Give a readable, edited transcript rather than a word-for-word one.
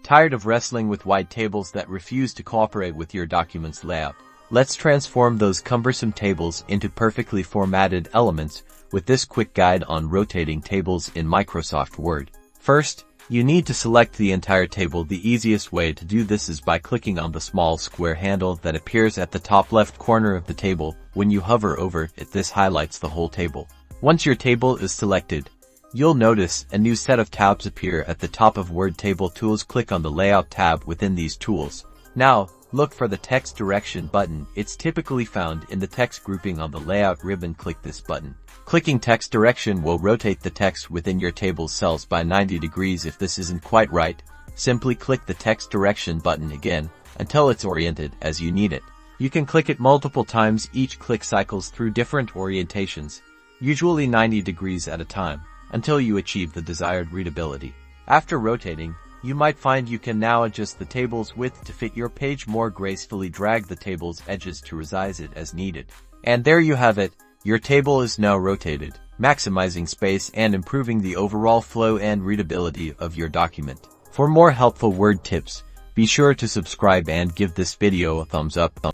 Tired of wrestling with wide tables that refuse to cooperate with your document's layout? Let's transform those cumbersome tables into perfectly formatted elements with this quick guide on rotating tables in Microsoft Word. First, you need to select the entire table. The easiest way to do this is by clicking on the small square handle that appears at the top left corner of the table. When you hover over it, this highlights the whole table. Once your table is selected, you'll notice a new set of tabs appear at the top of Word Table Tools. Click on the Layout tab within these tools. Now, look for the Text Direction button. It's typically found in the text grouping on the Layout ribbon. Click this button. Clicking Text Direction will rotate the text within your table's cells by 90 degrees. If this isn't quite right, simply click the Text Direction button again until it's oriented as you need it. You can click it multiple times. Each click cycles through different orientations, usually 90 degrees at a time, until you achieve the desired readability. After rotating, you might find you can now adjust the table's width to fit your page more gracefully. Drag the table's edges to resize it as needed. And there you have it. Your table is now rotated, maximizing space and improving the overall flow and readability of your document. For more helpful Word tips, be sure to subscribe and give this video a thumbs up.